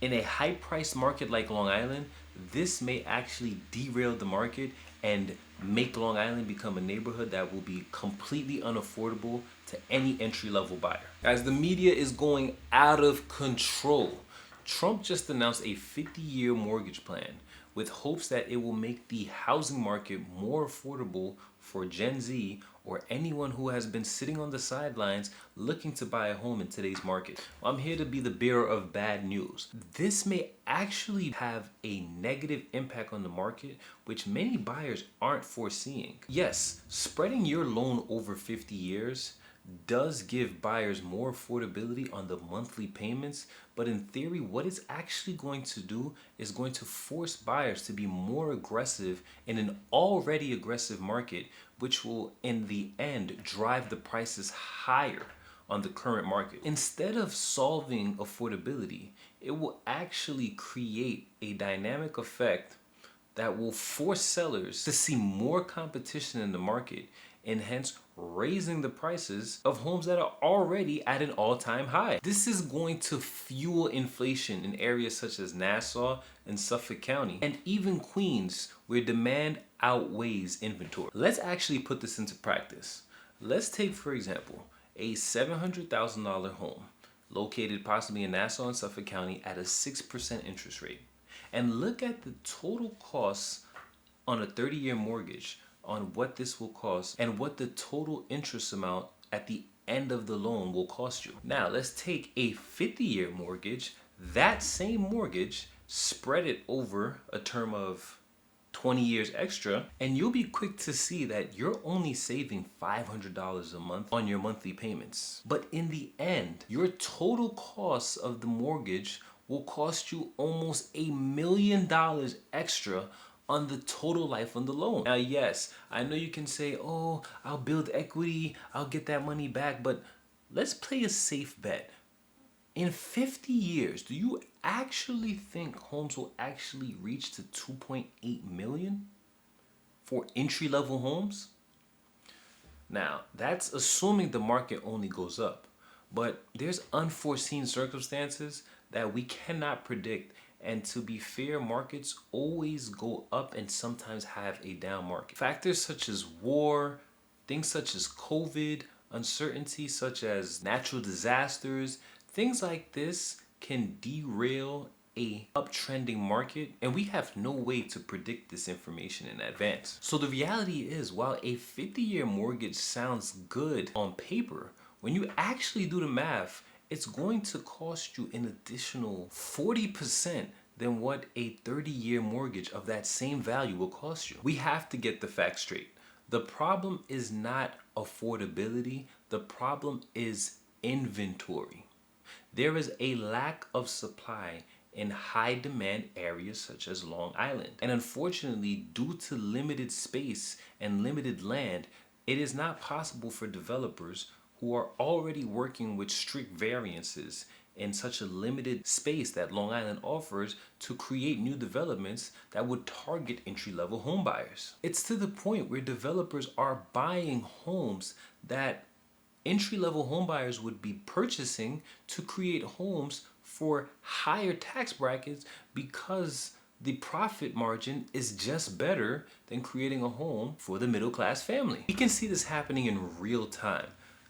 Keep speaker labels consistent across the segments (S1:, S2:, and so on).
S1: In a high-priced market like Long Island, this may actually derail the market and make Long Island become a neighborhood that will be completely unaffordable to any entry-level buyer. As the media is going out of control, Trump just announced a 50-year mortgage plan with hopes that it will make the housing market more affordable for Gen Z or anyone who has been sitting on the sidelines looking to buy a home in today's market. I'm here to be the bearer of bad news. This may actually have a negative impact on the market, which many buyers aren't foreseeing. Yes, spreading your loan over 50 years does give buyers more affordability on the monthly payments, but in theory, what it's actually going to do is going to force buyers to be more aggressive in an already aggressive market, which will in the end drive the prices higher on the current market. Instead of solving affordability, it will actually create a dynamic effect that will force sellers to see more competition in the market and hence raising the prices of homes that are already at an all-time high. This is going to fuel inflation in areas such as Nassau and Suffolk County and even Queens, where demand outweighs inventory. Let's actually put this into practice. Let's take, for example, a $700,000 home located possibly in Nassau and Suffolk County at a 6% interest rate, and look at the total costs on a 30-year mortgage on what this will cost and what the total interest amount at the end of the loan will cost you. Now let's take a 50-year mortgage, that same mortgage, spread it over a term of 20 years extra, and you'll be quick to see that you're only saving $500 a month on your monthly payments. But in the end, your total cost of the mortgage will cost you almost $1 million extra on the total life on the loan. Now, yes, I know you can say, oh, I'll build equity, I'll get that money back, but let's play a safe bet. In 50 years, do you actually think homes will actually reach to 2.8 million for entry-level homes? Now, that's assuming the market only goes up, but there's unforeseen circumstances that we cannot predict. And to be fair, markets always go up and sometimes have a down market. Factors such as war, things such as COVID, uncertainty such as natural disasters, things like this can derail a uptrending market, and we have no way to predict this information in advance. So the reality is, while a 50-year mortgage sounds good on paper, when you actually do the math, it's going to cost you an additional 40% than what a 30-year mortgage of that same value will cost you. We have to get the facts straight. The problem is not affordability. The problem is inventory. There is a lack of supply in high demand areas such as Long Island. And unfortunately, due to limited space and limited land, it is not possible for developers who are already working with strict variances in such a limited space that Long Island offers to create new developments that would target entry-level home buyers. It's to the point where developers are buying homes that entry-level home buyers would be purchasing to create homes for higher tax brackets because the profit margin is just better than creating a home for the middle-class family. We can see this happening in real time.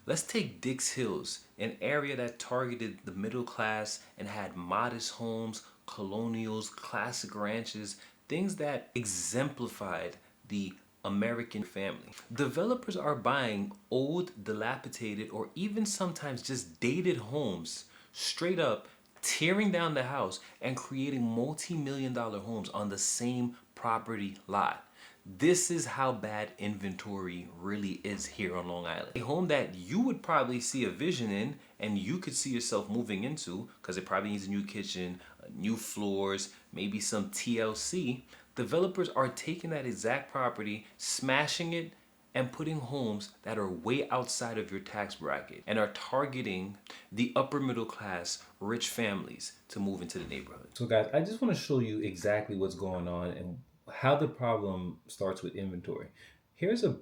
S1: Let's take Dix Hills, an area that targeted the middle class and had modest homes, colonials, classic ranches, things that exemplified the American family. Developers are buying old, dilapidated, or even sometimes just dated homes, straight up tearing down the house and creating multi-million-dollar homes on the same property lot. This is how bad inventory really is here on Long Island. A home that you would probably see a vision in and you could see yourself moving into because it probably needs a new kitchen, new floors, maybe some TLC. Developers are taking that exact property, smashing it, and putting homes that are way outside of your tax bracket and are targeting the upper middle class, rich families to move into the neighborhood. So guys, I just want to show you exactly what's going on and how the problem starts with inventory. Here's a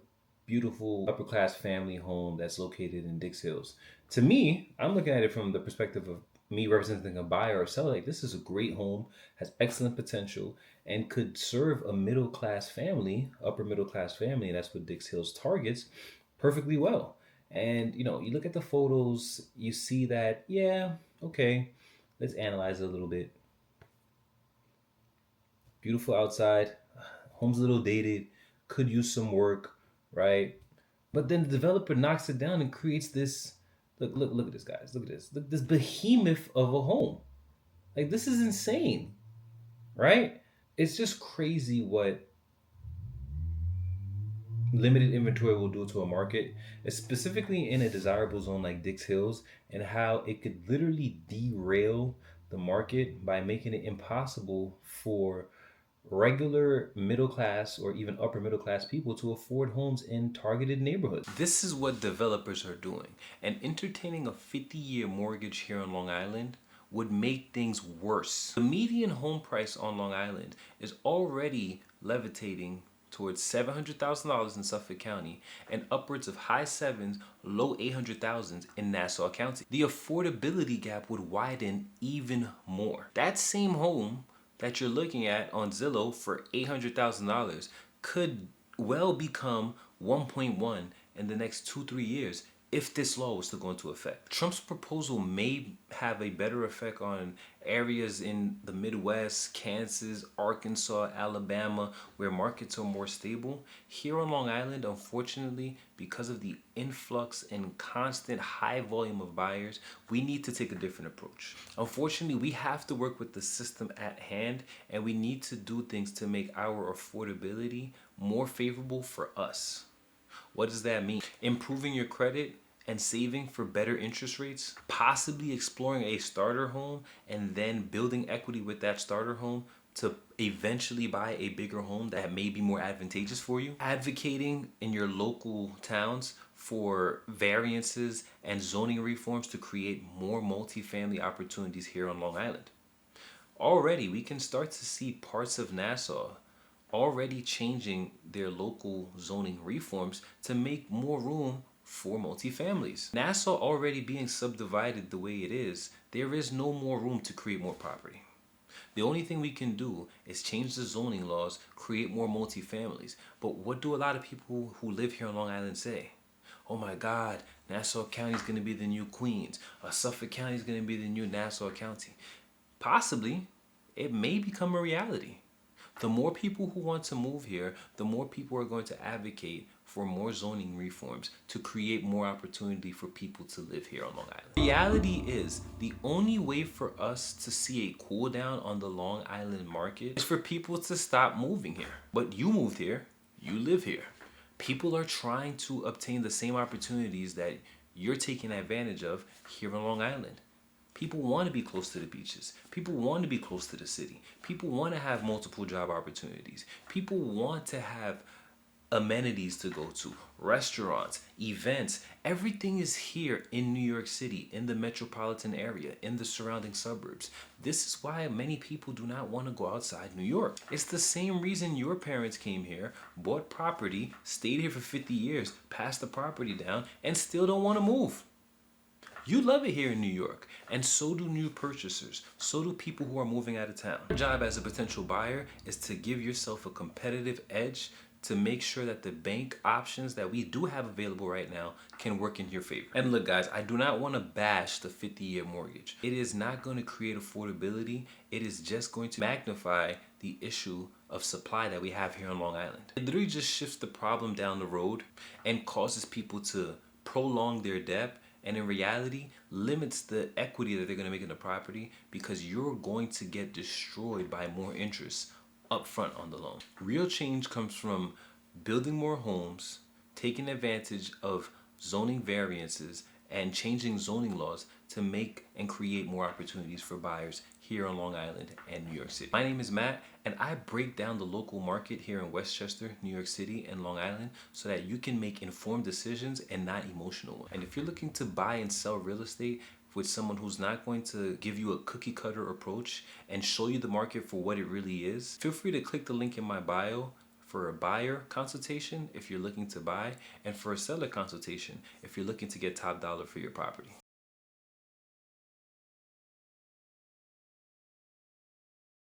S1: beautiful upper class family home that's located in Dix Hills. To me, I'm looking at it from the perspective of me representing a buyer or seller, like this is a great home, has excellent potential, and could serve a middle class family, upper middle class family, and that's what Dix Hills targets perfectly well. And you look at the photos, you see that, yeah, okay, let's analyze it a little bit. Beautiful outside, home's a little dated, could use some work, right? But then the developer knocks it down and creates this. Look at this, guys. Look at this. Look, this behemoth of a home. Like this is insane, right? It's just crazy what limited inventory will do to a market, specifically in a desirable zone like Dix Hills, and how it could literally derail the market by making it impossible for regular middle class or even upper middle class people to afford homes in targeted neighborhoods. This is what developers are doing. And entertaining a 50-year mortgage here on Long Island would make things worse. The median home price on Long Island is already levitating towards $700,000 in Suffolk County and upwards of high sevens, low 800,000s in Nassau County. The affordability gap would widen even more. That same home that you're looking at on Zillow for $800,000 could well become 1.1 in the next 2-3 years if this law was to go into effect. Trump's proposal may have a better effect on areas in the Midwest, Kansas, Arkansas, Alabama, where markets are more stable. Here on Long Island, unfortunately, because of the influx and constant high volume of buyers, we need to take a different approach. Unfortunately, we have to work with the system at hand, and we need to do things to make our affordability more favorable for us. What does that mean? Improving your credit and saving for better interest rates, possibly exploring a starter home and then building equity with that starter home to eventually buy a bigger home that may be more advantageous for you. Advocating in your local towns for variances and zoning reforms to create more multifamily opportunities here on Long Island. Already, we can start to see parts of Nassau already changing their local zoning reforms to make more room for multifamilies. Nassau already being subdivided the way it is, there is no more room to create more property. The only thing we can do is change the zoning laws, create more multifamilies. But what do a lot of people who live here on Long Island say? Oh my God, Nassau County is going to be the new Queens. Suffolk County is going to be the new Nassau County. Possibly, it may become a reality. The more people who want to move here, the more people are going to advocate for more zoning reforms to create more opportunity for people to live here on Long Island. Reality is, the only way for us to see a cool down on the Long Island market is for people to stop moving here. But you moved here, you live here. People are trying to obtain the same opportunities that you're taking advantage of here on Long Island. People want to be close to the beaches. People want to be close to the city. People want to have multiple job opportunities. People want to have amenities to go to, restaurants, events. Everything is here in New York City, in the metropolitan area, in the surrounding suburbs. This is why many people do not want to go outside New York. It's the same reason your parents came here, bought property, stayed here for 50 years, passed the property down, and still don't want to move. You love it here in New York, and so do new purchasers. So do people who are moving out of town. Your job as a potential buyer is to give yourself a competitive edge to make sure that the bank options that we do have available right now can work in your favor. And look, guys, I do not want to bash the 50-year mortgage. It is not going to create affordability. It is just going to magnify the issue of supply that we have here on Long Island. It literally just shifts the problem down the road and causes people to prolong their debt, and in reality limits the equity that they're going to make in the property, because you're going to get destroyed by more interest up front on the loan. Real change comes from building more homes, taking advantage of zoning variances, and changing zoning laws to make and create more opportunities for buyers here on Long Island and New York City. My name is Matt, and I break down the local market here in Westchester, New York City, and Long Island so that you can make informed decisions and not emotional ones. And if you're looking to buy and sell real estate with someone who's not going to give you a cookie cutter approach and show you the market for what it really is, feel free to click the link in my bio for a buyer consultation if you're looking to buy, and for a seller consultation if you're looking to get top dollar for your property.